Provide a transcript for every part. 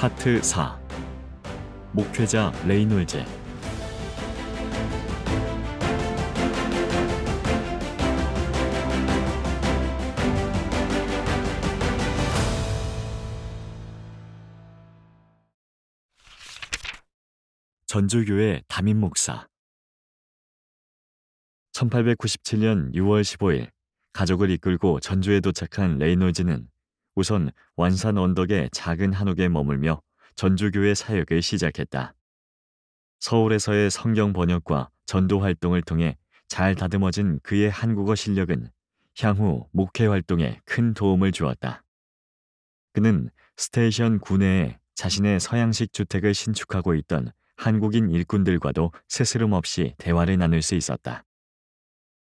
파트 4. 목회자 레이놀즈. 전주교회 담임 목사. 1897년 6월 15일 가족을 이끌고 전주에 도착한 레이놀즈는 우선 완산 언덕의 작은 한옥에 머물며 전주교회 사역을 시작했다. 서울에서의 성경 번역과 전도 활동을 통해 잘 다듬어진 그의 한국어 실력은 향후 목회 활동에 큰 도움을 주었다. 그는 스테이션 구내에 자신의 서양식 주택을 신축하고 있던 한국인 일꾼들과도 스스럼 없이 대화를 나눌 수 있었다.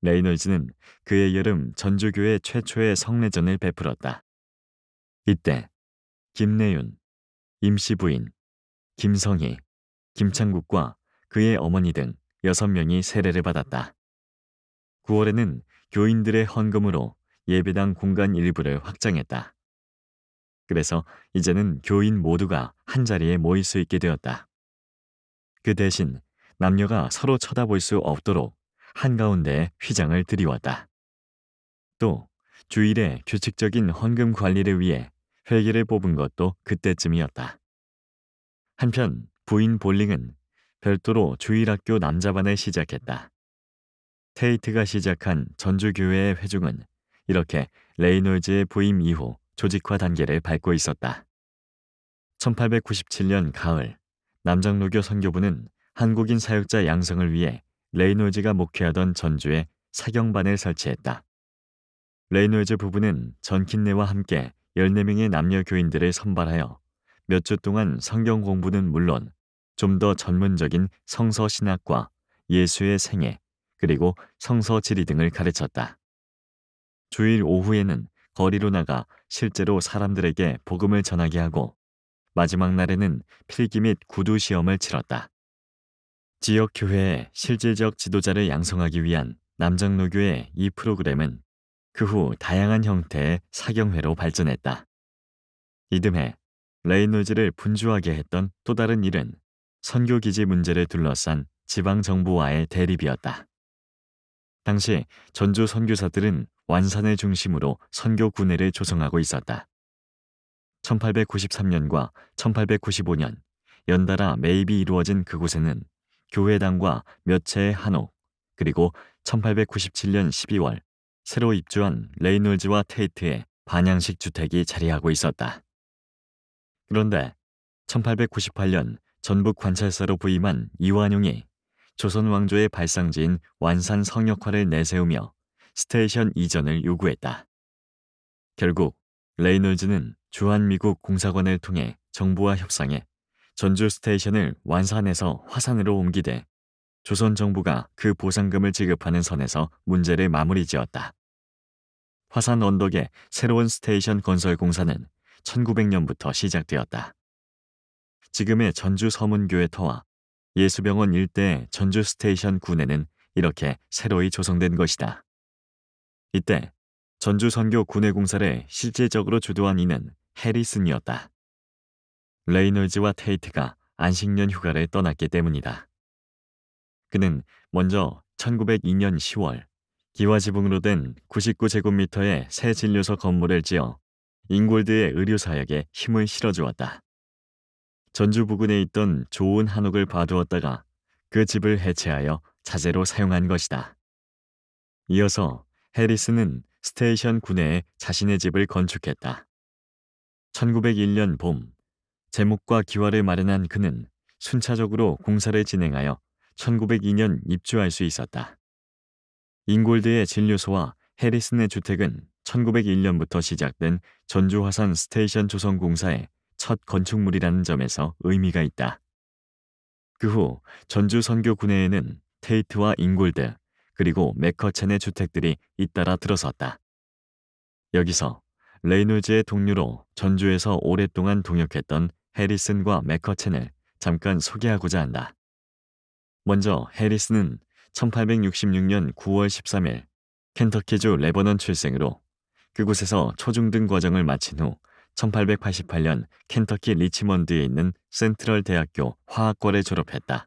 레이놀즈는 그의 여름 전주교회 최초의 성례전을 베풀었다. 이때 김내윤, 임시부인, 김성희, 김창국과 그의 어머니 등 6명이 세례를 받았다. 9월에는 교인들의 헌금으로 예배당 공간 일부를 확장했다. 그래서 이제는 교인 모두가 한자리에 모일 수 있게 되었다. 그 대신 남녀가 서로 쳐다볼 수 없도록 한가운데에 휘장을 들이왔다. 또 주일에 규칙적인 헌금 관리를 위해 회계를 뽑은 것도 그때쯤이었다. 한편 부인 볼링은 별도로 주일학교 남자반을 시작했다. 테이트가 시작한 전주교회의 회중은 이렇게 레이놀즈의 부임 이후 조직화 단계를 밟고 있었다. 1897년 가을, 남정로교 선교부는 한국인 사역자 양성을 위해 레이놀즈가 목회하던 전주에 사경반을 설치했다. 레이놀즈 부부는 전킨네와 함께 14명의 남녀 교인들을 선발하여 몇 주 동안 성경 공부는 물론 좀 더 전문적인 성서 신학과 예수의 생애 그리고 성서 지리 등을 가르쳤다. 주일 오후에는 거리로 나가 실제로 사람들에게 복음을 전하게 하고 마지막 날에는 필기 및 구두 시험을 치렀다. 지역 교회의 실질적 지도자를 양성하기 위한 남정로교의 이 프로그램은 그 후 다양한 형태의 사경회로 발전했다. 이듬해 레이놀즈를 분주하게 했던 또 다른 일은 선교기지 문제를 둘러싼 지방정부와의 대립이었다. 당시 전주 선교사들은 완산을 중심으로 선교구내를 조성하고 있었다. 1893년과 1895년 연달아 매입이 이루어진 그곳에는 교회당과 몇 채의 한옥, 그리고 1897년 12월 새로 입주한 레이놀즈와 테이트의 반양식 주택이 자리하고 있었다. 그런데 1898년 전북 관찰사로 부임한 이완용이 조선 왕조의 발상지인 완산 성역화를 내세우며 스테이션 이전을 요구했다. 결국 레이놀즈는 주한미국 공사관을 통해 정부와 협상해 전주 스테이션을 완산에서 화산으로 옮기되 조선 정부가 그 보상금을 지급하는 선에서 문제를 마무리 지었다. 화산 언덕의 새로운 스테이션 건설 공사는 1900년부터 시작되었다. 지금의 전주 서문교회터와 예수병원 일대의 전주 스테이션 구내는 이렇게 새로이 조성된 것이다. 이때 전주 선교 구내 공사를 실질적으로 주도한 이는 해리슨이었다. 레이놀즈와 테이트가 안식년 휴가를 떠났기 때문이다. 그는 먼저 1902년 10월 기와지붕으로 된 99제곱미터의 새 진료소 건물을 지어 잉골드의 의료사역에 힘을 실어주었다. 전주 부근에 있던 좋은 한옥을 봐두었다가 그 집을 해체하여 자재로 사용한 것이다. 이어서 해리스는 스테이션 구내에 자신의 집을 건축했다. 1901년 봄, 제목과 기와를 마련한 그는 순차적으로 공사를 진행하여 1902년 입주할 수 있었다. 잉골드의 진료소와 해리슨의 주택은 1901년부터 시작된 전주 화산 스테이션 조성 공사의 첫 건축물이라는 점에서 의미가 있다. 그 후 전주 선교 구내에는 테이트와 잉골드 그리고 맥커첸의 주택들이 잇따라 들어섰다. 여기서 레이놀즈의 동료로 전주에서 오랫동안 동역했던 해리슨과 맥커첸을 잠깐 소개하고자 한다. 먼저 해리슨은 1866년 9월 13일 켄터키주 레버넌 출생으로 그곳에서 초중등 과정을 마친 후 1888년 켄터키 리치먼드에 있는 센트럴 대학교 화학과를 졸업했다.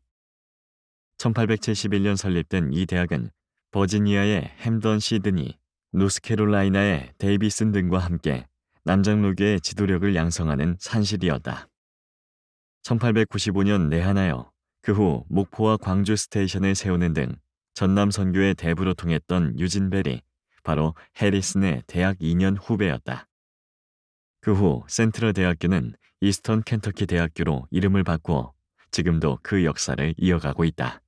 1871년 설립된 이 대학은 버지니아의 햄던 시드니, 노스캐롤라이나의 데이비슨 등과 함께 남장로교의 지도력을 양성하는 산실이었다. 1895년 내한하여 그 후 목포와 광주 스테이션을 세우는 등 전남 선교의 대부로 통했던 유진 벨이 바로 해리슨의 대학 2년 후배였다. 그 후 센트럴 대학교는 이스턴 켄터키 대학교로 이름을 바꾸어 지금도 그 역사를 이어가고 있다.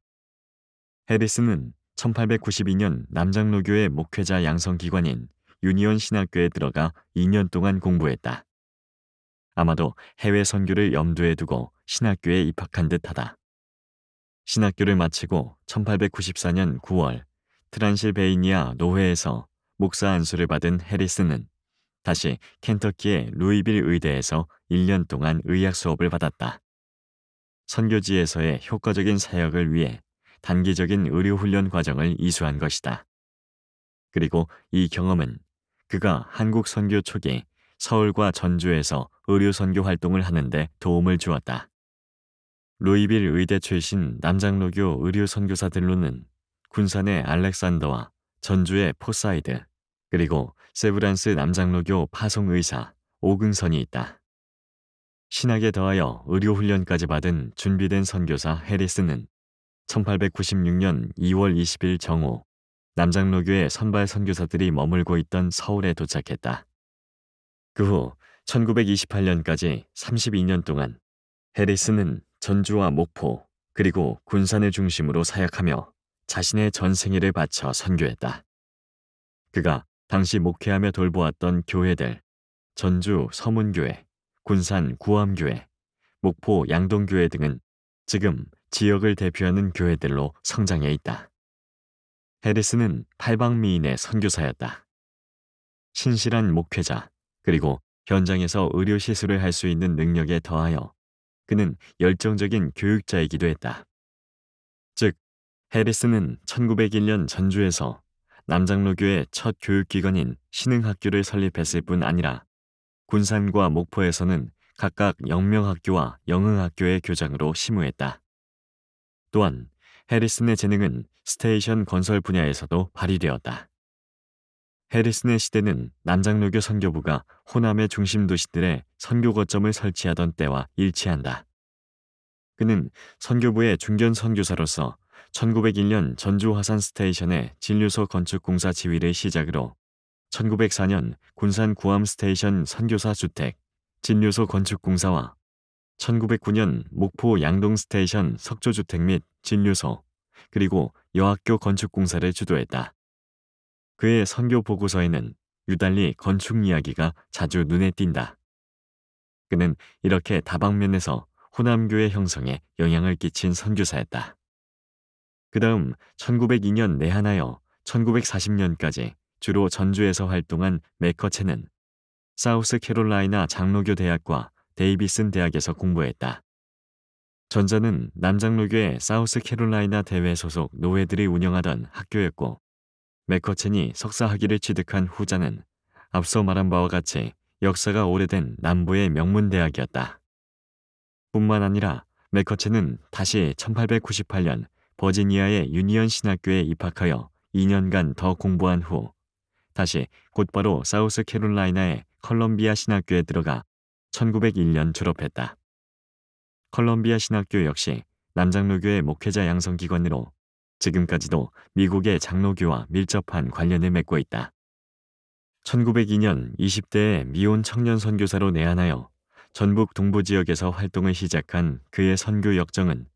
해리슨은 1892년 남장로교의 목회자 양성기관인 유니온 신학교에 들어가 2년 동안 공부했다. 아마도 해외 선교를 염두에 두고 신학교에 입학한 듯하다. 신학교를 마치고 1894년 9월 트란실베이니아 노회에서 목사 안수를 받은 해리슨은 다시 켄터키의 루이빌 의대에서 1년 동안 의학 수업을 받았다. 선교지에서의 효과적인 사역을 위해 단기적인 의료훈련 과정을 이수한 것이다. 그리고 이 경험은 그가 한국 선교 초기 서울과 전주에서 의료 선교 활동을 하는데 도움을 주었다. 루이빌 의대 출신 남장로교 의료 선교사들로는 군산의 알렉산더와 전주의 포사이드, 그리고 세브란스 남장로교 파송의사 오긍선이 있다. 신학에 더하여 의료훈련까지 받은 준비된 선교사 해리스는 1896년 2월 20일 정오 남장로교의 선발 선교사들이 머물고 있던 서울에 도착했다. 그 후 1928년까지 32년 동안 해리스는 전주와 목포 그리고 군산을 중심으로 사역하며 자신의 전생애를 바쳐 선교했다. 그가 당시 목회하며 돌보았던 교회들, 전주 서문교회, 군산 구암교회, 목포 양동교회 등은 지금 지역을 대표하는 교회들로 성장해 있다. 해리스는 팔방미인의 선교사였다. 신실한 목회자, 그리고 현장에서 의료 시술을 할 수 있는 능력에 더하여 그는 열정적인 교육자이기도 했다. 즉, 해리스는 1901년 전주에서 남장로교의 첫 교육기관인 신흥학교를 설립했을 뿐 아니라 군산과 목포에서는 각각 영명학교와 영흥학교의 교장으로 심우했다. 또한 해리슨의 재능은 스테이션 건설 분야에서도 발휘되었다. 해리슨의 시대는 남장로교 선교부가 호남의 중심 도시들에 선교 거점을 설치하던 때와 일치한다. 그는 선교부의 중견 선교사로서 1901년 전주 화산 스테이션의 진료소 건축 공사 지휘를 시작으로 1904년 군산 구암 스테이션 선교사 주택, 진료소 건축 공사와 1909년 목포 양동 스테이션 석조주택 및 진료소, 그리고 여학교 건축 공사를 주도했다. 그의 선교 보고서에는 유달리 건축 이야기가 자주 눈에 띈다. 그는 이렇게 다방면에서 호남교회 형성에 영향을 끼친 선교사였다. 그 다음 1902년 내한하여 1940년까지 주로 전주에서 활동한 매커체는 사우스캐롤라이나 장로교 대학과 데이비슨 대학에서 공부했다. 전자는 남장로교의 사우스캐롤라이나 대회 소속 노회들이 운영하던 학교였고, 매커첸이 석사 학위를 취득한 후자는 앞서 말한 바와 같이 역사가 오래된 남부의 명문대학이었다. 뿐만 아니라 매커첸은 다시 1898년 버지니아의 유니언 신학교에 입학하여 2년간 더 공부한 후 다시 곧바로 사우스캐롤라이나의 컬럼비아 신학교에 들어가 1901년 졸업했다. 컬럼비아 신학교 역시 남장로교의 목회자 양성기관으로 지금까지도 미국의 장로교와 밀접한 관련을 맺고 있다. 1902년 20대의 미혼 청년 선교사로 내한하여 전북 동부 지역에서 활동을 시작한 그의 선교 역정은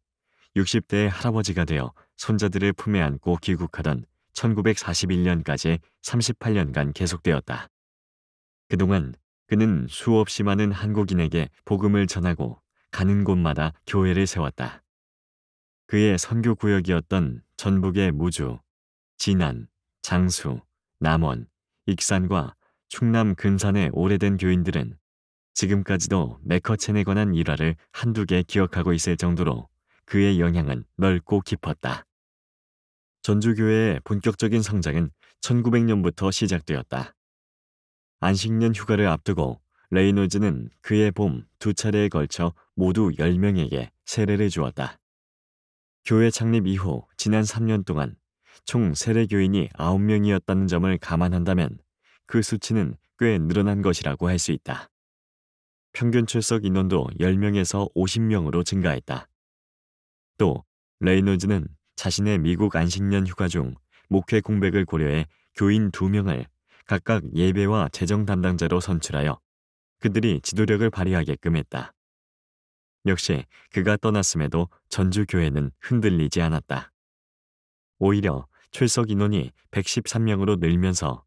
60대의 할아버지가 되어 손자들을 품에 안고 귀국하던 1941년까지 38년간 계속되었다. 그동안 그는 수없이 많은 한국인에게 복음을 전하고 가는 곳마다 교회를 세웠다. 그의 선교 구역이었던 전북의 무주, 진안, 장수, 남원, 익산과 충남 근산의 오래된 교인들은 지금까지도 매커첸에 관한 일화를 한두 개 기억하고 있을 정도로 그의 영향은 넓고 깊었다. 전주교회의 본격적인 성장은 1900년부터 시작되었다. 안식년 휴가를 앞두고 레이놀즈는 그해 봄 두 차례에 걸쳐 모두 10명에게 세례를 주었다. 교회 창립 이후 지난 3년 동안 총 세례 교인이 9명이었다는 점을 감안한다면 그 수치는 꽤 늘어난 것이라고 할 수 있다. 평균 출석 인원도 10명에서 50명으로 증가했다. 또 레이놀즈는 자신의 미국 안식년 휴가 중 목회 공백을 고려해 교인 2명을 각각 예배와 재정 담당자로 선출하여 그들이 지도력을 발휘하게끔 했다. 역시 그가 떠났음에도 전주 교회는 흔들리지 않았다. 오히려 출석 인원이 113명으로 늘면서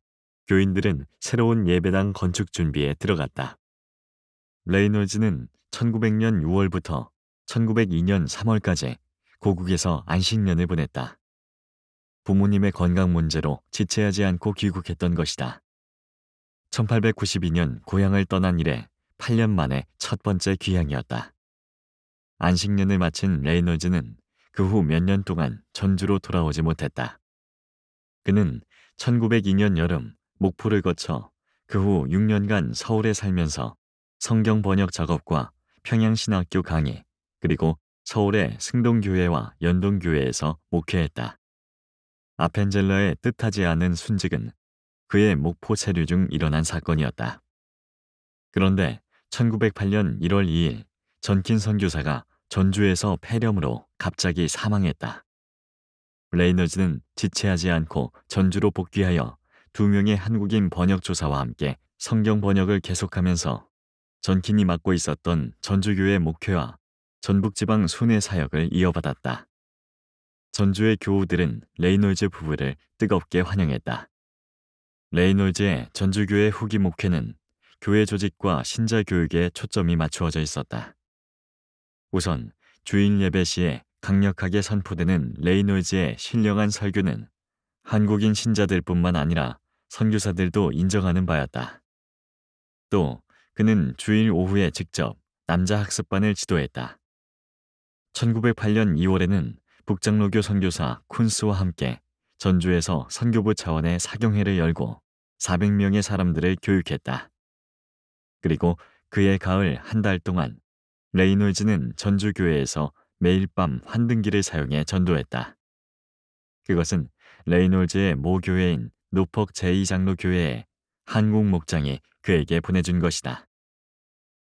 교인들은 새로운 예배당 건축 준비에 들어갔다. 레이놀즈는 1900년 6월부터 1902년 3월까지 고국에서 안식년을 보냈다. 부모님의 건강 문제로 지체하지 않고 귀국했던 것이다. 1892년 고향을 떠난 이래 8년 만에 첫 번째 귀향이었다. 안식년을 마친 레이놀즈는 그 후 몇 년 동안 전주로 돌아오지 못했다. 그는 1902년 여름 목포를 거쳐 그 후 6년간 서울에 살면서 성경 번역 작업과 평양신학교 강의, 그리고 서울의 승동교회와 연동교회에서 목회했다. 아펜젤러의 뜻하지 않은 순직은 그의 목포 체류 중 일어난 사건이었다. 그런데 1908년 1월 2일 전킨 선교사가 전주에서 폐렴으로 갑자기 사망했다. 레이너즈는 지체하지 않고 전주로 복귀하여 2명의 한국인 번역조사와 함께 성경 번역을 계속하면서 전킨이 맡고 있었던 전주교회 목회와 전북지방 순회 사역을 이어받았다. 전주의 교우들은 레이놀즈 부부를 뜨겁게 환영했다. 레이놀즈의 전주교회 후기 목회는 교회 조직과 신자 교육에 초점이 맞추어져 있었다. 우선 주일 예배 시에 강력하게 선포되는 레이놀즈의 신령한 설교는 한국인 신자들뿐만 아니라 선교사들도 인정하는 바였다. 또 그는 주일 오후에 직접 남자 학습반을 지도했다. 1908년 2월에는 북장로교 선교사 쿤스와 함께 전주에서 선교부 차원의 사경회를 열고 400명의 사람들을 교육했다. 그리고 그해 가을 한 달 동안 레이놀즈는 전주교회에서 매일 밤 환등기를 사용해 전도했다. 그것은 레이놀즈의 모교회인 노퍽 제2장로교회에 한국 목장이 그에게 보내준 것이다.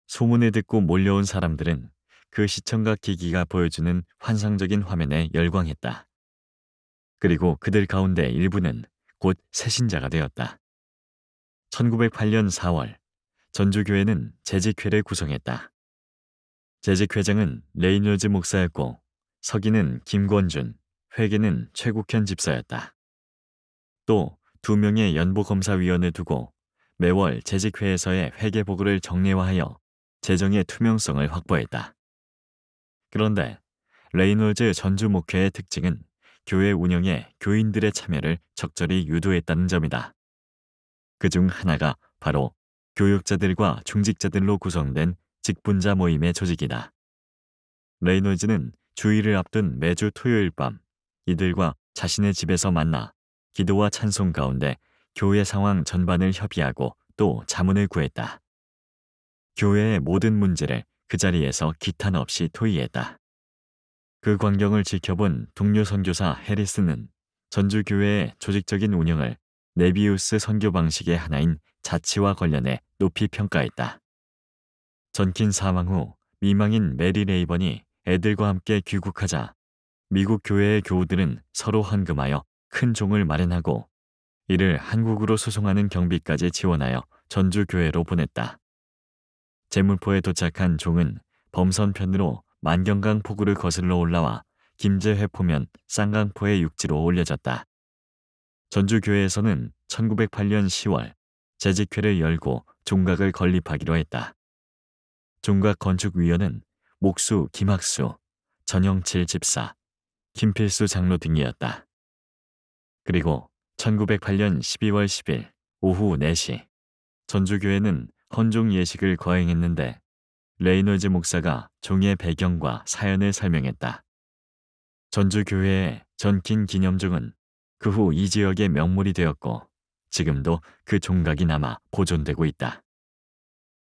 소문을 듣고 몰려온 사람들은 그 시청각 기기가 보여주는 환상적인 화면에 열광했다. 그리고 그들 가운데 일부는 곧 새신자가 되었다. 1908년 4월 전주교회는 재직회를 구성했다. 재직회장은 레이놀즈 목사였고 서기는 김권준, 회계는 최국현 집사였다. 또 2명의 연보검사위원을 두고 매월 재직회에서의 회계 보고를 정례화하여 재정의 투명성을 확보했다. 그런데 레이놀즈 전주 목회의 특징은 교회 운영에 교인들의 참여를 적절히 유도했다는 점이다. 그중 하나가 바로 교육자들과 중직자들로 구성된 직분자 모임의 조직이다. 레이놀즈는 주일을 앞둔 매주 토요일 밤 이들과 자신의 집에서 만나 기도와 찬송 가운데 교회 상황 전반을 협의하고 또 자문을 구했다. 교회의 모든 문제를 그 자리에서 기탄 없이 토의했다. 그 광경을 지켜본 동료 선교사 해리스는 전주교회의 조직적인 운영을 네비우스 선교 방식의 하나인 자치와 관련해 높이 평가했다. 전킨 사망 후 미망인 메리 레이번이 애들과 함께 귀국하자 미국 교회의 교우들은 서로 헌금하여 큰 종을 마련하고 이를 한국으로 수송하는 경비까지 지원하여 전주교회로 보냈다. 제물포에 도착한 종은 범선편으로 만경강 포구를 거슬러 올라와 김제회포면 쌍강포의 육지로 올려졌다. 전주교회에서는 1908년 10월 재직회를 열고 종각을 건립하기로 했다. 종각 건축위원은 목수 김학수, 전영칠 집사, 김필수 장로 등이었다. 그리고 1908년 12월 10일 오후 4시 전주교회는 헌종 예식을 거행했는데 레이놀즈 목사가 종의 배경과 사연을 설명했다. 전주교회의 전킨 기념종은 그 후 이 지역의 명물이 되었고 지금도 그 종각이 남아 보존되고 있다.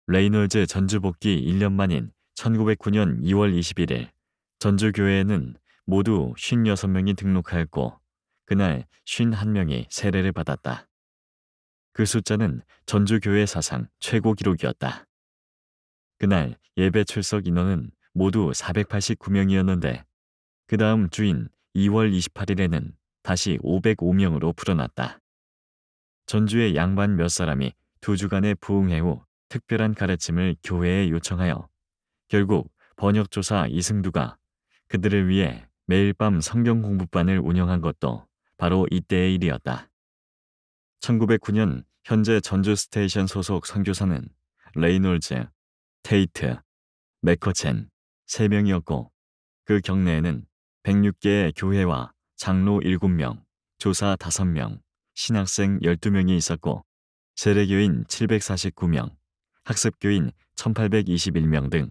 레이놀즈 전주 복귀 1년 만인 1909년 2월 21일 전주 교회에는 모두 56명이 등록하였고 그날 51명이 세례를 받았다. 그 숫자는 전주 교회 사상 최고 기록이었다. 그날 예배 출석 인원은 모두 489명이었는데 그 다음 주인 2월 28일에는 다시 505명으로 불어났다. 전주의 양반 몇 사람이 2주간의 부흥회 후 특별한 가르침을 교회에 요청하여 결국 번역조사 이승두가 그들을 위해 매일 밤 성경 공부반을 운영한 것도 바로 이때의 일이었다. 1909년 현재 전주 스테이션 소속 선교사는 레이놀즈, 테이트, 맥커첸 3명이었고 그 경내에는 106개의 교회와 장로 7명, 조사 5명, 신학생 12명이 있었고 세례교인 749명, 학습교인 1821명 등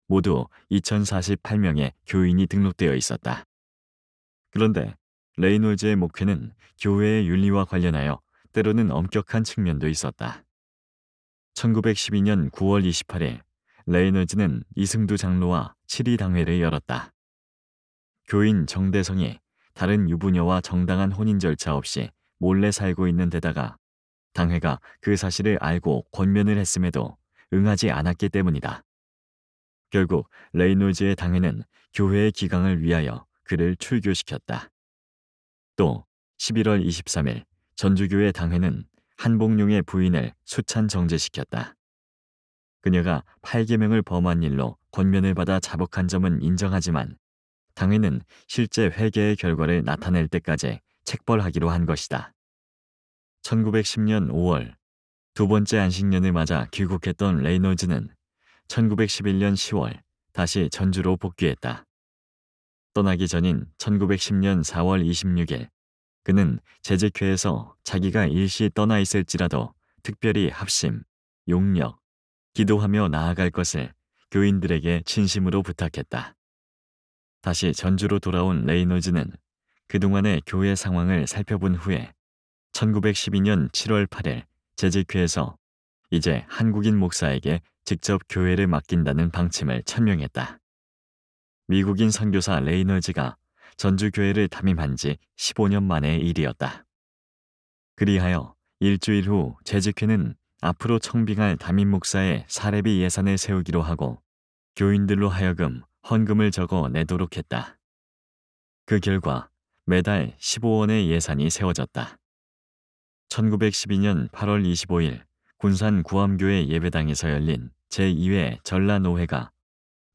모두 2048명의 교인이 등록되어 있었다. 그런데 레이놀즈의 목회는 교회의 윤리와 관련하여 때로는 엄격한 측면도 있었다. 1912년 9월 28일 레이놀즈는 이승두 장로와 7.2당회를 열었다. 교인 정대성이 다른 유부녀와 정당한 혼인 절차 없이 몰래 살고 있는 데다가 당회가 그 사실을 알고 권면을 했음에도 응하지 않았기 때문이다. 결국 레이놀즈의 당회는 교회의 기강을 위하여 그를 출교시켰다. 또 11월 23일 전주교회 당회는 한복룡의 부인을 수찬 정제시켰다. 그녀가 8계명을 범한 일로 권면을 받아 자복한 점은 인정하지만 당회는 실제 회개의 결과를 나타낼 때까지 책벌하기로 한 것이다. 1910년 5월 두 번째 안식년을 맞아 귀국했던 레이놀즈는 1911년 10월 다시 전주로 복귀했다. 떠나기 전인 1910년 4월 26일 그는 재직회에서 자기가 일시 떠나 있을지라도 특별히 합심, 용력, 기도하며 나아갈 것을 교인들에게 진심으로 부탁했다. 다시 전주로 돌아온 레이놀즈는 그동안의 교회 상황을 살펴본 후에 1912년 7월 8일 재직회에서 이제 한국인 목사에게 직접 교회를 맡긴다는 방침을 천명했다. 미국인 선교사 레이놀즈가 전주교회를 담임한 지 15년 만의 일이었다. 그리하여 일주일 후 재직회는 앞으로 청빙할 담임 목사의 사례비 예산을 세우기로 하고 교인들로 하여금 헌금을 적어 내도록 했다. 그 결과 매달 15원의 예산이 세워졌다. 1912년 8월 25일 군산 구암교회 예배당에서 열린 제2회 전라노회가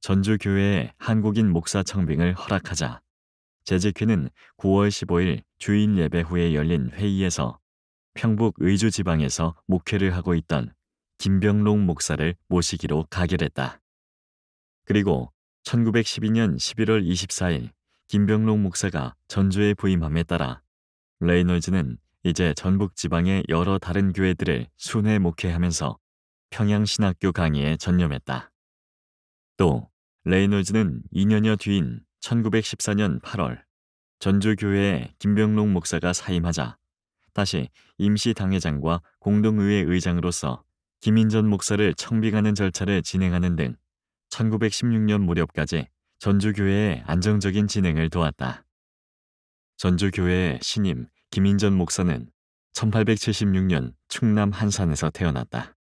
전주교회에 한국인 목사 청빙을 허락하자 재직회는 9월 15일 주일 예배 후에 열린 회의에서 평북 의주 지방에서 목회를 하고 있던 김병록 목사를 모시기로 가결했다. 그리고 1912년 11월 24일 김병록 목사가 전주에 부임함에 따라 레이놀즈는 이제 전북 지방의 여러 다른 교회들을 순회 목회하면서 평양신학교 강의에 전념했다. 또 레이놀즈는 2년여 뒤인 1914년 8월 전주교회에 김병록 목사가 사임하자 다시 임시당회장과 공동의회 의장으로서 김인전 목사를 청빙하는 절차를 진행하는 등 1916년 무렵까지 전주교회의 안정적인 진행을 도왔다. 전주교회의 신임 김인전 목사는 1876년 충남 한산에서 태어났다.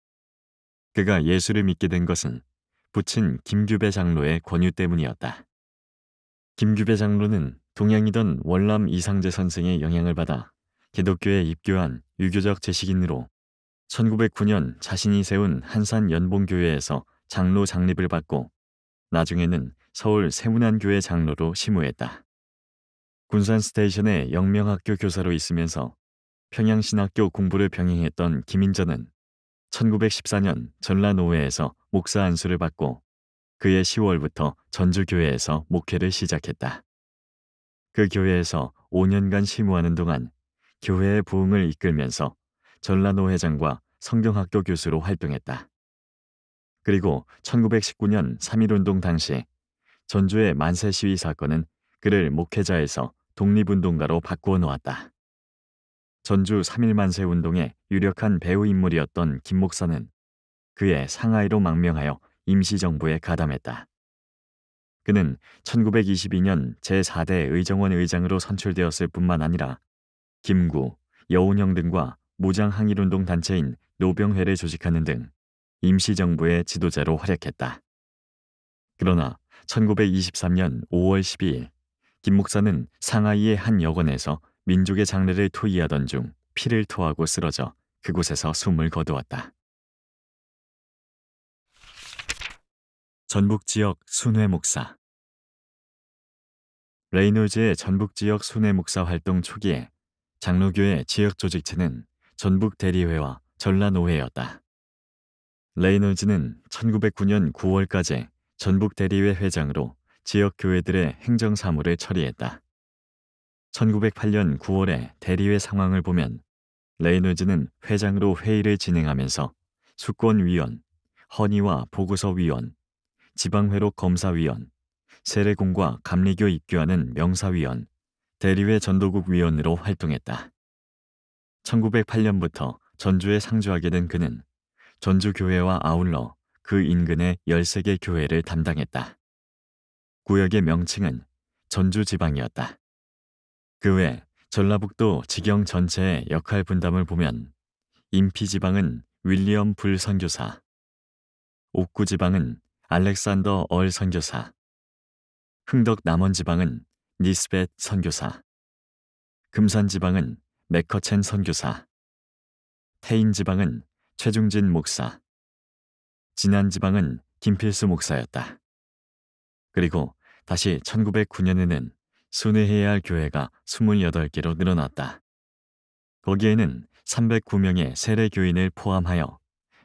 그가 예수를 믿게 된 것은 부친 김규배 장로의 권유 때문이었다. 김규배 장로는 동양이던 월남 이상재 선생의 영향을 받아 기독교에 입교한 유교적 재식인으로 1909년 자신이 세운 한산 연봉교회에서 장로 장립을 받고 나중에는 서울 세문안교회 장로로 심우했다. 군산 스테이션의 영명학교 교사로 있으면서 평양신학교 공부를 병행했던 김인전은 1914년 전라노회에서 목사 안수를 받고 그해 10월부터 전주교회에서 목회를 시작했다. 그 교회에서 5년간 심우하는 동안 교회의 부흥을 이끌면서 전라노 회장과 성경학교 교수로 활동했다. 그리고 1919년 3.1운동 당시 전주의 만세 시위 사건은 그를 목회자에서 독립운동가로 바꾸어 놓았다. 전주 3.1 만세 운동의 유력한 배후 인물이었던 김 목사는 그의 상하이로 망명하여 임시정부에 가담했다. 그는 1922년 제4대 의정원 의장으로 선출되었을 뿐만 아니라 김구, 여운형 등과 무장항일운동 단체인 노병회를 조직하는 등 임시정부의 지도자로 활약했다. 그러나 1923년 5월 12일 김 목사는 상하이의 한 여관에서 민족의 장례를 토의하던 중 피를 토하고 쓰러져 그곳에서 숨을 거두었다. 전북지역 순회 목사. 레이놀즈의 전북지역 순회 목사 활동 초기에 장로교회 지역 조직체는 전북대리회와 전라노회였다. 레이놀즈는 1909년 9월까지 전북대리회 회장으로 지역 교회들의 행정 사무를 처리했다. 1908년 9월에 대리회 상황을 보면 레이놀즈는 회장으로 회의를 진행하면서 수권위원, 헌의와 보고서위원, 지방회록 검사위원, 세례공과 감리교 입교하는 명사위원, 대리회 전도국 위원으로 활동했다. 1908년부터 전주에 상주하게 된 그는 전주교회와 아울러 그 인근의 13개 교회를 담당했다. 구역의 명칭은 전주지방이었다. 그 외 전라북도 지경 전체의 역할 분담을 보면 인피지방은 윌리엄 불 선교사, 옥구지방은 알렉산더 얼 선교사, 흥덕 남원지방은 니스벳 선교사, 금산지방은 맥커첸 선교사, 태인지방은 최중진 목사, 진안지방은 김필수 목사였다. 그리고 다시 1909년에는 순회해야 할 교회가 28개로 늘어났다. 거기에는 309명의 세례교인을 포함하여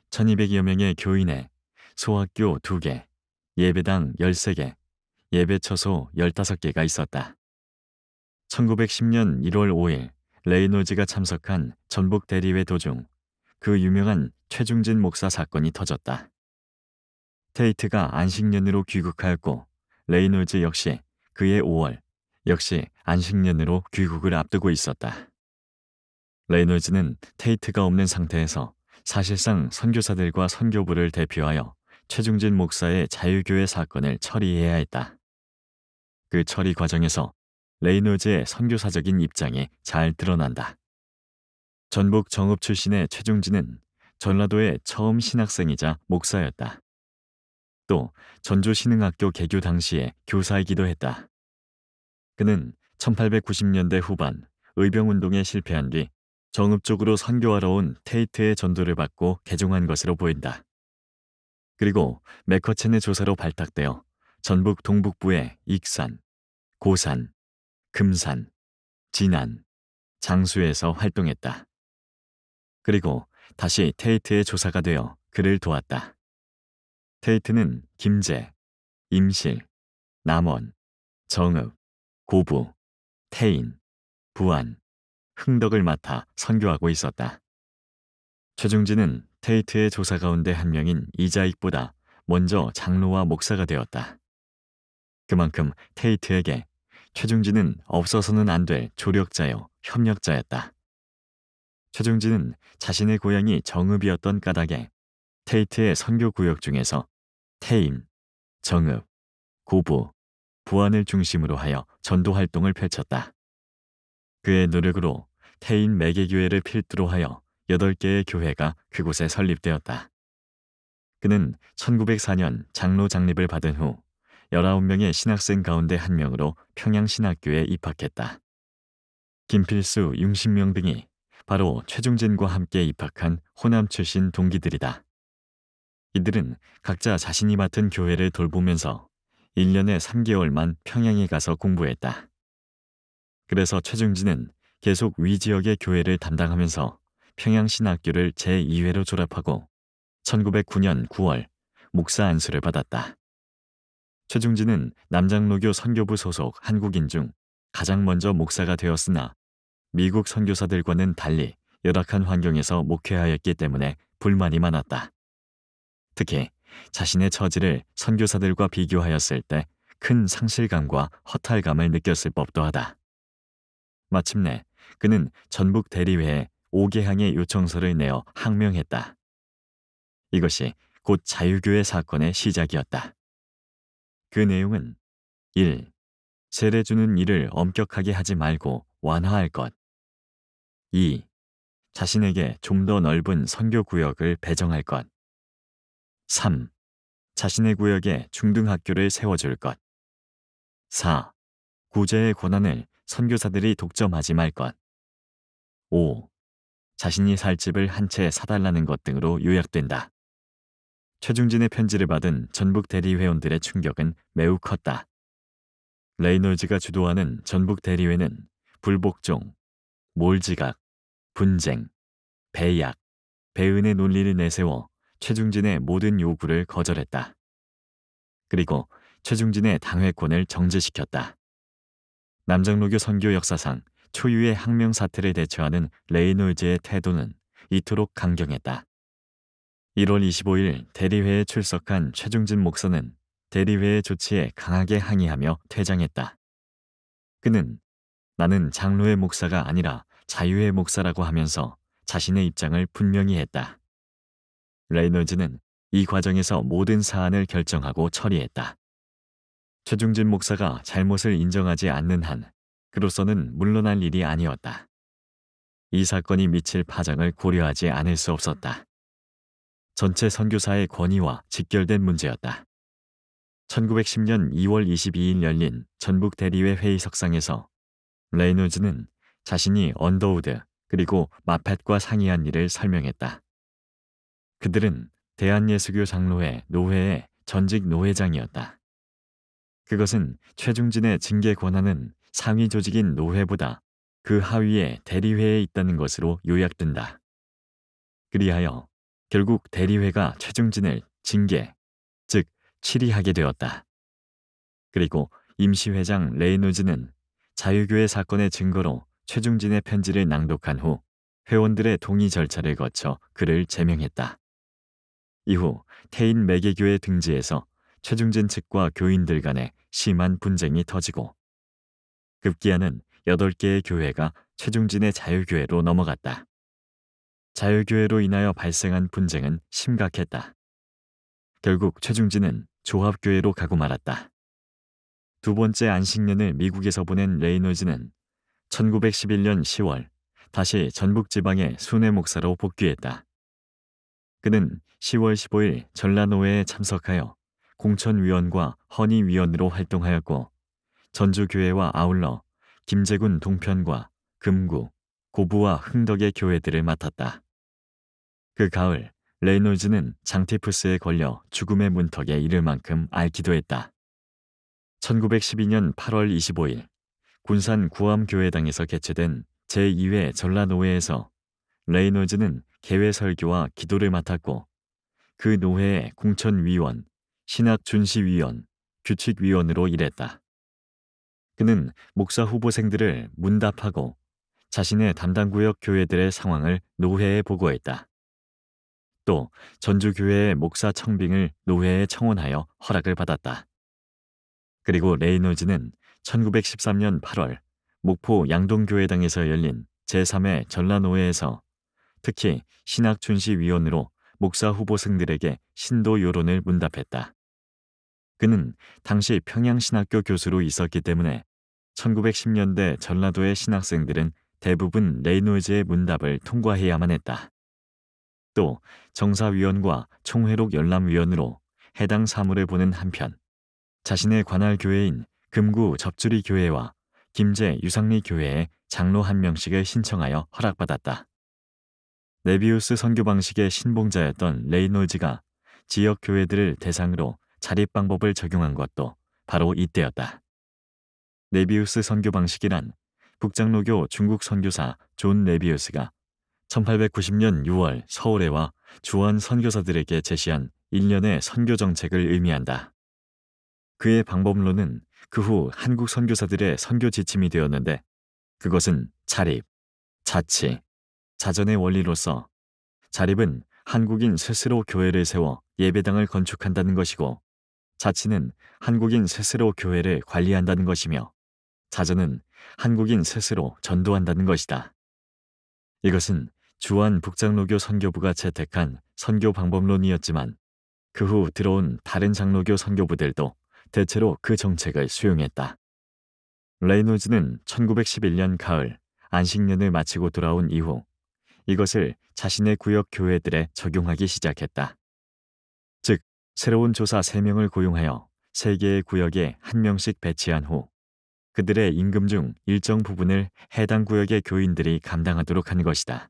1200여 명의 교인의 소학교 2개, 예배당 13개, 예배처소 15개가 있었다. 1910년 1월 5일 레이놀즈가 참석한 전북 대리회 도중 그 유명한 최중진 목사 사건이 터졌다. 테이트가 안식년으로 귀국하였고 레이놀즈 역시 그해 5월 역시 안식년으로 귀국을 앞두고 있었다. 레이놀즈는 테이트가 없는 상태에서 사실상 선교사들과 선교부를 대표하여 최중진 목사의 자유교회 사건을 처리해야 했다. 그 처리 과정에서 레이놀즈의 선교사적인 입장이 잘 드러난다. 전북 정읍 출신의 최중진은 전라도의 처음 신학생이자 목사였다. 또 전주신흥학교 개교 당시에 교사이기도 했다. 그는 1890년대 후반 의병운동에 실패한 뒤 정읍 쪽으로 선교하러 온 테이트의 전도를 받고 개종한 것으로 보인다. 그리고 맥커첸의 조사로 발탁되어 전북 동북부의 익산, 고산, 금산, 진안, 장수에서 활동했다. 그리고 다시 테이트의 조사가 되어 그를 도왔다. 테이트는 김제, 임실, 남원, 정읍, 고부, 태인, 부안, 흥덕을 맡아 선교하고 있었다. 최중진은 테이트의 조사 가운데 한 명인 이자익보다 먼저 장로와 목사가 되었다. 그만큼 테이트에게 최중진은 없어서는 안 될 조력자요 협력자였다. 최중진은 자신의 고향이 정읍이었던 까닭에 테이트의 선교 구역 중에서 태인, 정읍, 고부, 부안을 중심으로 하여 전도 활동을 펼쳤다. 그의 노력으로 태인 매개교회를 필두로 하여 8개의 교회가 그곳에 설립되었다. 그는 1904년 장로 장립을 받은 후 19명의 신학생 가운데 한 명으로 평양신학교에 입학했다. 김필수, 융신명 등이 바로 최중진과 함께 입학한 호남 출신 동기들이다. 이들은 각자 자신이 맡은 교회를 돌보면서 1년에 3개월만 평양에 가서 공부했다. 그래서 최중진은 계속 위 지역의 교회를 담당하면서 평양신학교를 제2회로 졸업하고 1909년 9월 목사 안수를 받았다. 최중진은 남장로교 선교부 소속 한국인 중 가장 먼저 목사가 되었으나 미국 선교사들과는 달리 열악한 환경에서 목회하였기 때문에 불만이 많았다. 특히 자신의 처지를 선교사들과 비교하였을 때 큰 상실감과 허탈감을 느꼈을 법도 하다. 마침내 그는 전북 대리회에 5개항의 요청서를 내어 항명했다. 이것이 곧 자유교회 사건의 시작이었다. 그 내용은 1. 세례 주는 일을 엄격하게 하지 말고 완화할 것. 2. 자신에게 좀 더 넓은 선교 구역을 배정할 것. 3. 자신의 구역에 중등학교를 세워줄 것. 4. 구제의 권한을 선교사들이 독점하지 말 것. 5. 자신이 살 집을 한 채 사달라는 것 등으로 요약된다. 최중진의 편지를 받은 전북 대리회원들의 충격은 매우 컸다. 레이놀즈가 주도하는 전북 대리회는 불복종, 몰지각, 분쟁, 배약, 배은의 논리를 내세워 최중진의 모든 요구를 거절했다. 그리고 최중진의 당회권을 정지시켰다. 남장로교 선교 역사상 초유의 항명 사태를 대처하는 레이놀즈의 태도는 이토록 강경했다. 1월 25일 대리회에 출석한 최중진 목사는 대리회의 조치에 강하게 항의하며 퇴장했다. 그는 나는 장로의 목사가 아니라 자유의 목사라고 하면서 자신의 입장을 분명히 했다. 레이놀즈는 이 과정에서 모든 사안을 결정하고 처리했다. 최중진 목사가 잘못을 인정하지 않는 한 그로서는 물러날 일이 아니었다. 이 사건이 미칠 파장을 고려하지 않을 수 없었다. 전체 선교사의 권위와 직결된 문제였다. 1910년 2월 22일 열린 전북 대리회 회의석상에서 레이놀즈는 자신이 언더우드 그리고 마펫과 상의한 일을 설명했다. 그들은 대한예수교 장로회 노회의 전직 노회장이었다. 그것은 최중진의 징계 권한은 상위 조직인 노회보다 그 하위에 대리회에 있다는 것으로 요약된다. 그리하여 결국 대리회가 최중진을 징계, 즉 치리하게 되었다. 그리고 임시회장 레이놀즈는 자유교회 사건의 증거로 최중진의 편지를 낭독한 후 회원들의 동의 절차를 거쳐 그를 제명했다. 이후 태인 매개교회 등지에서 최중진 측과 교인들 간에 심한 분쟁이 터지고 급기야는 8개의 교회가 최중진의 자유교회로 넘어갔다. 자유교회로 인하여 발생한 분쟁은 심각했다. 결국 최중진은 조합교회로 가고 말았다. 두 번째 안식년을 미국에서 보낸 레이놀즈는 1911년 10월 다시 전북지방의 순회 목사로 복귀했다. 그는 10월 15일 전라노회에 참석하여 공천위원과 헌의위원으로 활동하였고 전주교회와 아울러 김제군 동편과 금구, 고부와 흥덕의 교회들을 맡았다. 그 가을 레이놀즈는 장티푸스에 걸려 죽음의 문턱에 이를 만큼 앓기도 했다. 1912년 8월 25일 군산 구암교회당에서 개최된 제2회 전라노회에서 레이놀즈는 개회 설교와 기도를 맡았고 그 노회의 공천위원, 신학준시위원, 규칙위원으로 일했다. 그는 목사 후보생들을 문답하고 자신의 담당구역 교회들의 상황을 노회에 보고했다. 또 전주교회의 목사 청빙을 노회에 청원하여 허락을 받았다. 그리고 레이놀즈는 1913년 8월 목포 양동교회당에서 열린 제3회 전라노회에서 특히 신학준시위원으로 목사 후보생들에게 신도 요론을 문답했다. 그는 당시 평양신학교 교수로 있었기 때문에 1910년대 전라도의 신학생들은 대부분 레이놀즈의 문답을 통과해야만 했다. 또 정사위원과 총회록 열람위원으로 해당 사무를 보는 한편 자신의 관할 교회인 금구 접주리 교회와 김제 유상리 교회에 장로 한 명씩을 신청하여 허락받았다. 네비우스 선교 방식의 신봉자였던 레이놀즈가 지역 교회들을 대상으로 자립 방법을 적용한 것도 바로 이때였다. 네비우스 선교 방식이란 북장로교 중국 선교사 존 네비우스가 1890년 6월 서울에 와 주한 선교사들에게 제시한 1년의 선교 정책을 의미한다. 그의 방법론은 그 후 한국 선교사들의 선교 지침이 되었는데 그것은 자립, 자치, 자전의 원리로서 자립은 한국인 스스로 교회를 세워 예배당을 건축한다는 것이고 자치는 한국인 스스로 교회를 관리한다는 것이며 자전은 한국인 스스로 전도한다는 것이다. 이것은 주한 북장로교 선교부가 채택한 선교 방법론이었지만 그 후 들어온 다른 장로교 선교부들도 대체로 그 정책을 수용했다. 레이놀즈는 1911년 가을 안식년을 마치고 돌아온 이후 이것을 자신의 구역 교회들에 적용하기 시작했다. 즉, 새로운 조사 3명을 고용하여 3개의 구역에 1명씩 배치한 후 그들의 임금 중 일정 부분을 해당 구역의 교인들이 감당하도록 한 것이다.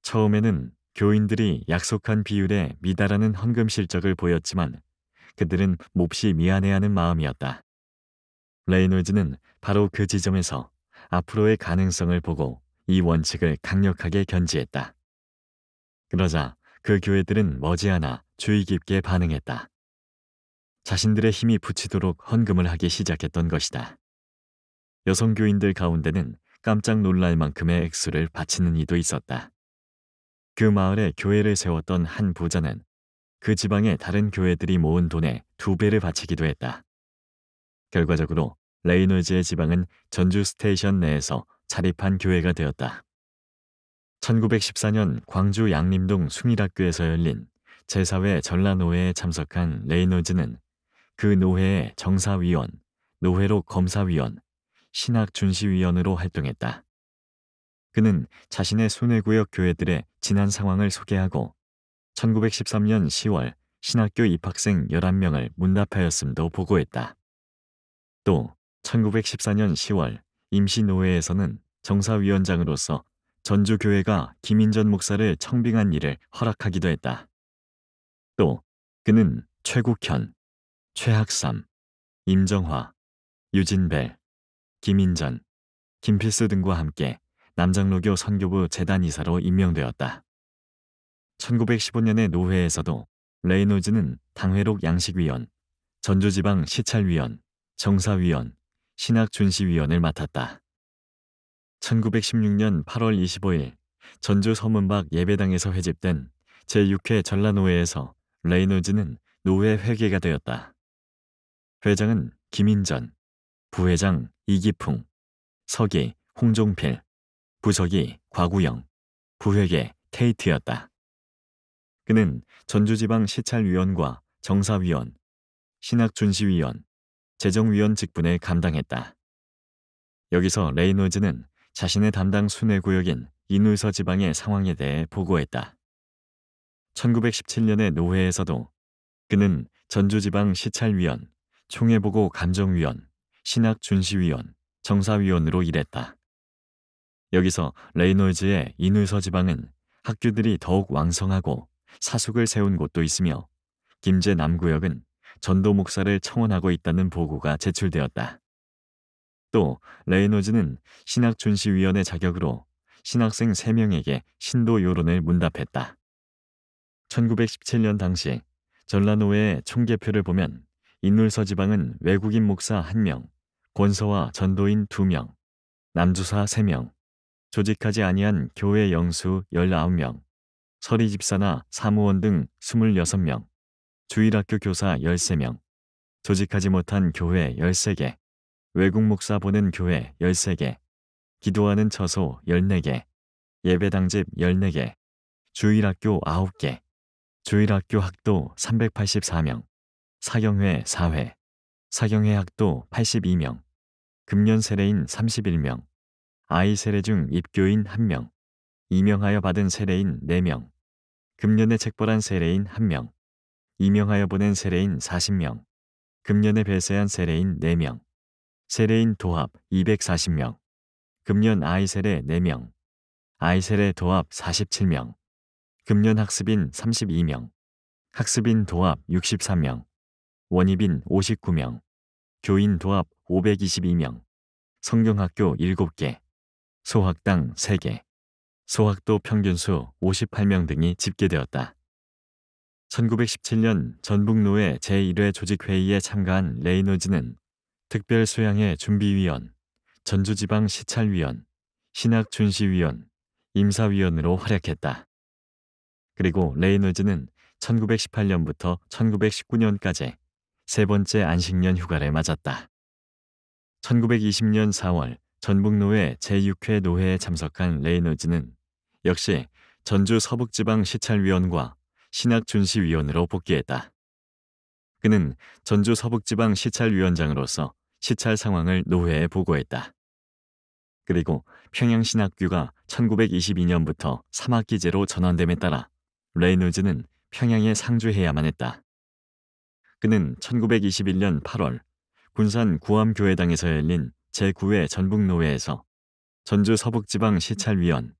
처음에는 교인들이 약속한 비율에 미달하는 헌금 실적을 보였지만 그들은 몹시 미안해하는 마음이었다. 레이놀즈는 바로 그 지점에서 앞으로의 가능성을 보고 이 원칙을 강력하게 견지했다. 그러자 그 교회들은 머지않아 주의 깊게 반응했다. 자신들의 힘이 붙이도록 헌금을 하기 시작했던 것이다. 여성 교인들 가운데는 깜짝 놀랄 만큼의 액수를 바치는 이도 있었다. 그 마을에 교회를 세웠던 한 부자는 그 지방의 다른 교회들이 모은 돈의 2배를 바치기도 했다. 결과적으로 레이놀즈의 지방은 전주 스테이션 내에서 자립한 교회가 되었다. 1914년 광주 양림동 숭일학교에서 열린 제4회 전라노회에 참석한 레이놀즈는 그 노회의 정사위원, 노회로 검사위원, 신학준시위원으로 활동했다. 그는 자신의 순회구역 교회들의 지난 상황을 소개하고 1913년 10월 신학교 입학생 11명을 문답하였음도 보고했다. 또 1914년 10월 임시노회에서는 정사위원장으로서 전주교회가 김인전 목사를 청빙한 일을 허락하기도 했다. 또 그는 최국현, 최학삼, 임정화, 유진벨, 김인전, 김필수 등과 함께 남장로교 선교부 재단이사로 임명되었다. 1915년의 노회에서도 레이놀즈는 당회록 양식위원, 전주지방 시찰위원, 정사위원, 신학준시위원을 맡았다. 1916년 8월 25일 전주 서문박 예배당에서 회집된 제6회 전라노회에서 레이놀즈는 노회 회계가 되었다. 회장은 김인전, 부회장 이기풍, 서기 홍종필, 부서기 곽우영, 부회계 테이트였다. 그는 전주지방 시찰위원과 정사위원, 신학준시위원, 재정위원 직분을 감당했다. 여기서 레이놀즈는 자신의 담당 순회구역인 인울서 지방의 상황에 대해 보고했다. 1917년의 노회에서도 그는 전주지방 시찰위원, 총회보고 감정위원, 신학준시위원, 정사위원으로 일했다. 여기서 레이놀즈의 인울서 지방은 학교들이 더욱 왕성하고 사숙을 세운 곳도 있으며 김제 남구역은 전도 목사를 청원하고 있다는 보고가 제출되었다. 또 레이놀즈는 신학준시위원의 자격으로 신학생 3명에게 신도 요론을 문답했다. 1917년 당시 전라노회의 총계표를 보면 인울서 지방은 외국인 목사 1명, 권서와 전도인 2명, 남주사 3명, 조직하지 아니한 교회 영수 19명, 서리집사나 사무원 등 26명, 주일학교 교사 13명, 조직하지 못한 교회 13개, 외국 목사 보낸 교회 13개, 기도하는 처소 14개, 예배당집 14개, 주일학교 9개, 주일학교 학도 384명, 사경회 4회, 사경회 학도 82명, 금년 세례인 31명, 아이 세례 중 입교인 1명, 임명하여 받은 세례인 4명, 금년에 책벌한 세례인 1명, 임명하여 보낸 세례인 40명, 금년에 배세한 세례인 4명, 세례인 도합 240명, 금년 아이 세례 4명, 아이 세례 도합 47명, 금년 학습인 32명, 학습인 도합 63명, 원입인 59명, 교인 도합 522명, 성경학교 7개, 소학당 3개, 소학도 평균수 58명 등이 집계되었다. 1917년 전북노회 제1회 조직회의에 참가한 레이놀즈는 특별수양회 준비위원, 전주지방 시찰위원, 신학준시위원, 임사위원으로 활약했다. 그리고 레이놀즈는 1918년부터 1919년까지 3번째 안식년 휴가를 맞았다. 1920년 4월 전북노회 제6회 노회에 참석한 레이놀즈는 역시 전주 서북지방 시찰위원과 신학준시위원으로 복귀했다. 그는 전주 서북지방 시찰위원장으로서 시찰 상황을 노회에 보고했다. 그리고 평양신학교가 1922년부터 3학기제로 전환됨에 따라 레이놀즈는 평양에 상주해야만 했다. 그는 1921년 8월 군산 구암교회당에서 열린 제9회 전북노회에서 전주 서북지방 시찰위원,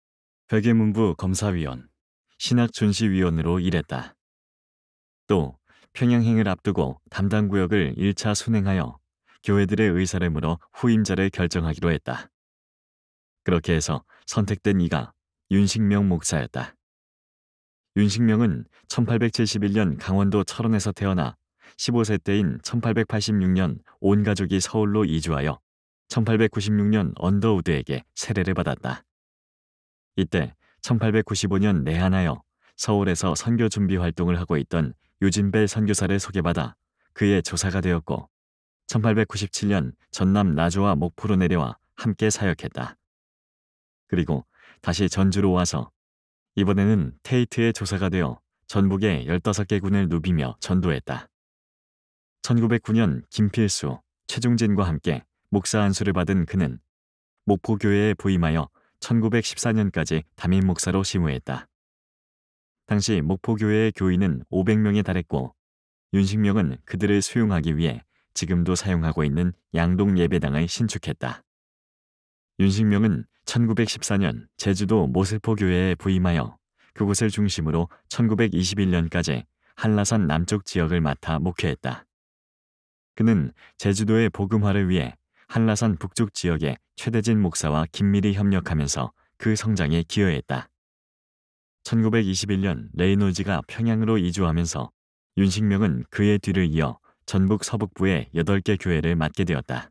회계문부 검사위원, 신학준시위원으로 일했다. 또 평양행을 앞두고 담당 구역을 1차 순행하여 교회들의 의사를 물어 후임자를 결정하기로 했다. 그렇게 해서 선택된 이가 윤식명 목사였다. 윤식명은 1871년 강원도 철원에서 태어나 15세 때인 1886년 온 가족이 서울로 이주하여 1896년 언더우드에게 세례를 받았다. 이때 1895년 내한하여 서울에서 선교 준비 활동을 하고 있던 유진벨 선교사를 소개받아 그의 조사가 되었고 1897년 전남 나주와 목포로 내려와 함께 사역했다. 그리고 다시 전주로 와서 이번에는 테이트의 조사가 되어 전북의 15개 군을 누비며 전도했다. 1909년 김필수, 최중진과 함께 목사 안수를 받은 그는 목포교회에 부임하여 1914년까지 담임 목사로 심우했다. 당시 목포교회의 교인은 500명에 달했고 윤식명은 그들을 수용하기 위해 지금도 사용하고 있는 양동 예배당을 신축했다. 윤식명은 1914년 제주도 모슬포 교회에 부임하여 그곳을 중심으로 1921년까지 한라산 남쪽 지역을 맡아 목회했다. 그는 제주도의 복음화를 위해 한라산 북쪽 지역의 최대진 목사와 긴밀히 협력하면서 그 성장에 기여했다. 1921년 레이놀즈가 평양으로 이주하면서 윤식명은 그의 뒤를 이어 전북 서북부의 8개 교회를 맡게 되었다.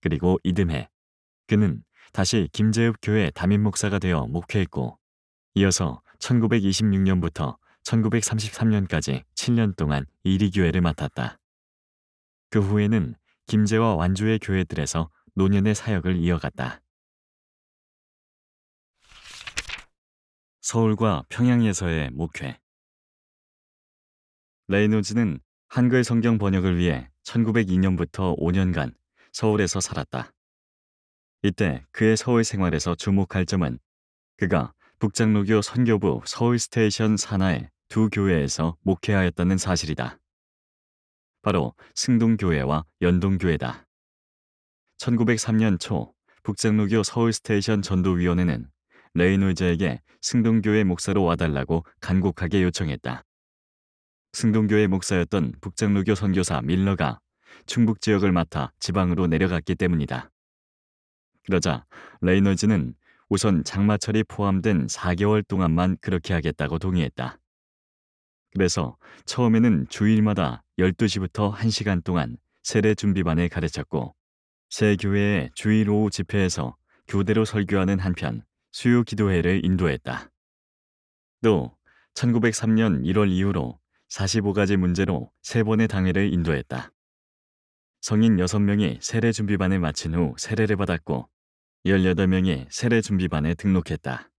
그리고 이듬해 그는 다시 김제읍 교회 담임 목사가 되어 목회했고 이어서 1926년부터 1933년까지 7년 동안 이리교회를 맡았다. 그 후에는 김제와 완주의 교회들에서 노년의 사역을 이어갔다. 서울과 평양에서의 목회. 레이놀즈는 한글 성경 번역을 위해 1902년부터 5년간 서울에서 살았다. 이때 그의 서울 생활에서 주목할 점은 그가 북장로교 선교부 서울스테이션 산하의 두 교회에서 목회하였다는 사실이다. 바로 승동교회와 연동교회다. 1903년 초 북장로교 서울스테이션 전도위원회는 레이놀즈에게 승동교회 목사로 와달라고 간곡하게 요청했다. 승동교회 목사였던 북장로교 선교사 밀러가 충북 지역을 맡아 지방으로 내려갔기 때문이다. 그러자 레이놀즈는 우선 장마철이 포함된 4개월 동안만 그렇게 하겠다고 동의했다. 그래서 처음에는 주일마다 12시부터 1시간 동안 세례 준비반을 가르쳤고 새 교회의 주일 오후 집회에서 교대로 설교하는 한편 수요 기도회를 인도했다. 또 1903년 1월 이후로 45가지 문제로 3번의 당회를 인도했다. 성인 6명이 세례 준비반을 마친 후 세례를 받았고 18명이 세례 준비반에 등록했다.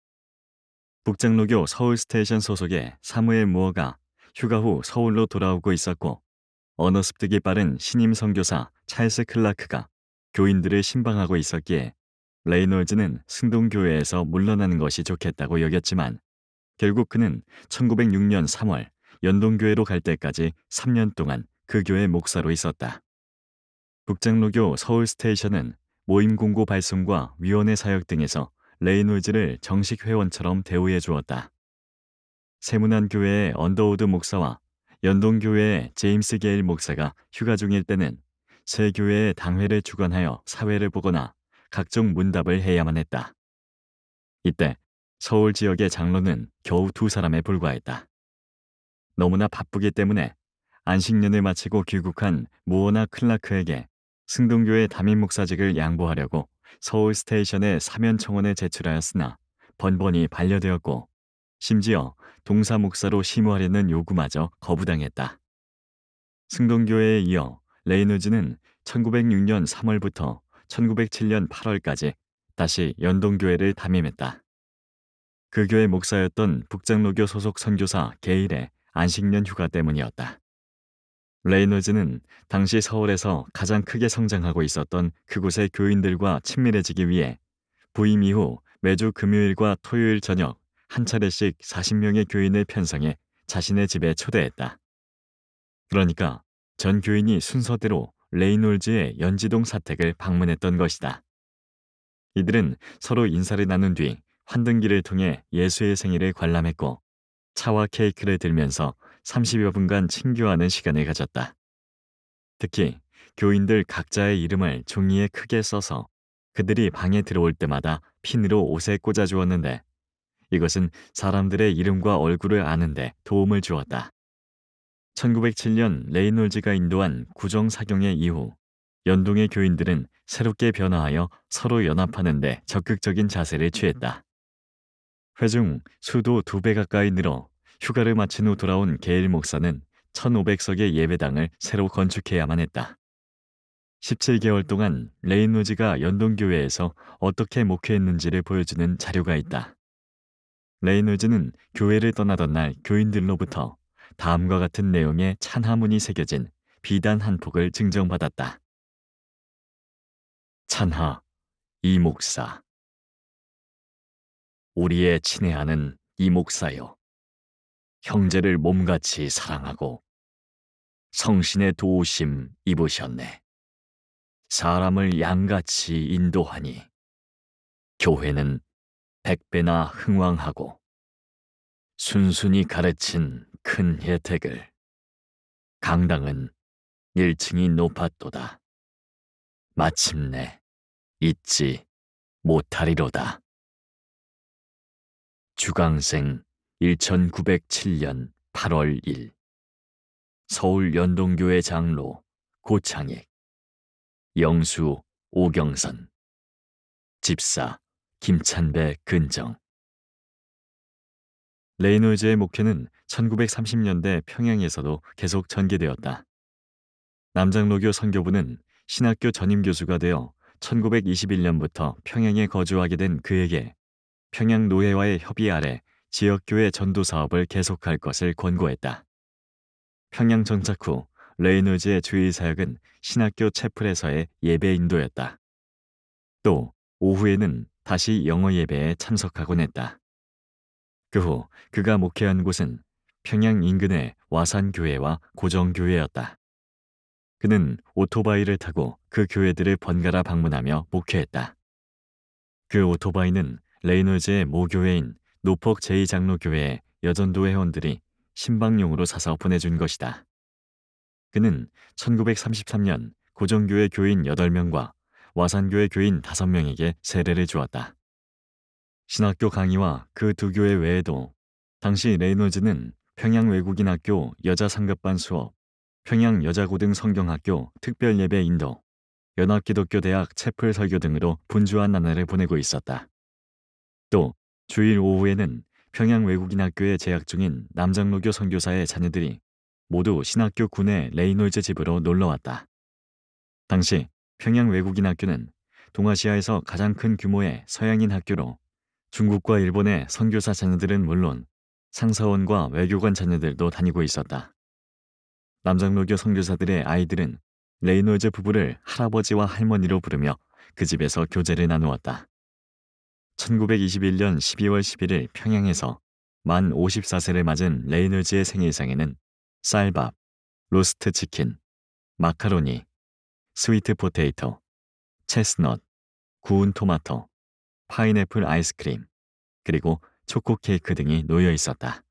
북장로교 서울스테이션 소속의 사무엘 무어가 휴가 후 서울로 돌아오고 있었고 언어 습득이 빠른 신임 선교사 찰스 클라크가 교인들을 신방하고 있었기에 레이놀즈는 승동교회에서 물러나는 것이 좋겠다고 여겼지만 결국 그는 1906년 3월 연동교회로 갈 때까지 3년 동안 그 교회 목사로 있었다. 북장로교 서울스테이션은 모임 공고 발송과 위원회 사역 등에서 레이놀즈를 정식 회원처럼 대우해 주었다. 세문안교회의 언더우드 목사와 연동교회의 제임스 게일 목사가 휴가 중일 때는 새 교회의 당회를 주관하여 사회를 보거나 각종 문답을 해야만 했다. 이때 서울 지역의 장로는 겨우 2사람에 불과했다. 너무나 바쁘기 때문에 안식년을 마치고 귀국한 무어나 클라크에게 승동교회 담임 목사직을 양보하려고 서울 스테이션의 사면 청원에 제출하였으나 번번이 반려되었고 심지어 동사 목사로 심우하려는 요구마저 거부당했다. 승동교회에 이어 레이놀즈는 1906년 3월부터 1907년 8월까지 다시 연동교회를 담임했다. 그 교회 목사였던 북장로교 소속 선교사 게일의 안식년 휴가 때문이었다. 레이놀즈는 당시 서울에서 가장 크게 성장하고 있었던 그곳의 교인들과 친밀해지기 위해 부임 이후 매주 금요일과 토요일 저녁 한 차례씩 40명의 교인을 편성해 자신의 집에 초대했다. 그러니까 전 교인이 순서대로 레이놀즈의 연지동 사택을 방문했던 것이다. 이들은 서로 인사를 나눈 뒤 환등기를 통해 예수의 생일을 관람했고 차와 케이크를 들면서 30여 분간 친교하는 시간을 가졌다. 특히 교인들 각자의 이름을 종이에 크게 써서 그들이 방에 들어올 때마다 핀으로 옷에 꽂아주었는데 이것은 사람들의 이름과 얼굴을 아는데 도움을 주었다. 1907년 레이놀즈가 인도한 구정사경회 이후 연동의 교인들은 새롭게 변화하여 서로 연합하는 데 적극적인 자세를 취했다. 회중 수도 2배 가까이 늘어 휴가를 마친 후 돌아온 게일 목사는 1500석의 예배당을 새로 건축해야만 했다. 17개월 동안 레이놀즈가 연동교회에서 어떻게 목회했는지를 보여주는 자료가 있다. 레이놀즈는 교회를 떠나던 날 교인들로부터 다음과 같은 내용의 찬하문이 새겨진 비단 한 폭을 증정받았다. 찬하, 이 목사. 우리의 친애하는 이 목사여. 형제를 몸같이 사랑하고 성신의 도우심 입으셨네. 사람을 양같이 인도하니 교회는 100배나 흥왕하고 순순히 가르친 큰 혜택을 강당은 1층이 높았도다. 마침내 잊지 못하리로다. 주강생 1907년 8월 1 서울 연동교회 장로 고창익 영수 오경선 집사 김찬배 근정. 레이놀즈의 목회는 1930년대 평양에서도 계속 전개되었다. 남장로교 선교부는 신학교 전임 교수가 되어 1921년부터 평양에 거주하게 된 그에게 평양 노회와의 협의 아래 지역교회 전도 사업을 계속할 것을 권고했다. 평양 정착 후 레이놀즈의 주일 사역은 신학교 채플에서의 예배 인도였다. 또 오후에는 다시 영어 예배에 참석하곤 했다. 그 후 그가 목회한 곳은 평양 인근의 와산교회와 고정교회였다. 그는 오토바이를 타고 그 교회들을 번갈아 방문하며 목회했다. 그 오토바이는 레이놀즈의 모교회인 노폭 제2장로교회의 여전도 회원들이 신방용으로 사서 보내준 것이다. 그는 1933년 고정교회 교인 8명과 와산교회 교인 5명에게 세례를 주었다. 신학교 강의와 그 두 교회 외에도 당시 레이놀즈는 평양 외국인학교 여자 상급반 수업, 평양 여자고등 성경학교 특별예배 인도, 연합기독교대학 채플 설교 등으로 분주한 나날을 보내고 있었다. 또 주일 오후에는 평양 외국인학교에 재학 중인 남장로교 선교사의 자녀들이 모두 신학교 군의 레이놀즈 집으로 놀러왔다. 당시 평양 외국인학교는 동아시아에서 가장 큰 규모의 서양인 학교로 중국과 일본의 선교사 자녀들은 물론 상사원과 외교관 자녀들도 다니고 있었다. 남장로교 선교사들의 아이들은 레이놀즈 부부를 할아버지와 할머니로 부르며 그 집에서 교제를 나누었다. 1921년 12월 11일 평양에서 만 54세를 맞은 레이놀즈의 생일상에는 쌀밥, 로스트 치킨, 마카로니, 스위트 포테이토, 체스넛, 구운 토마토, 파인애플 아이스크림, 그리고 초코 케이크 등이 놓여 있었다.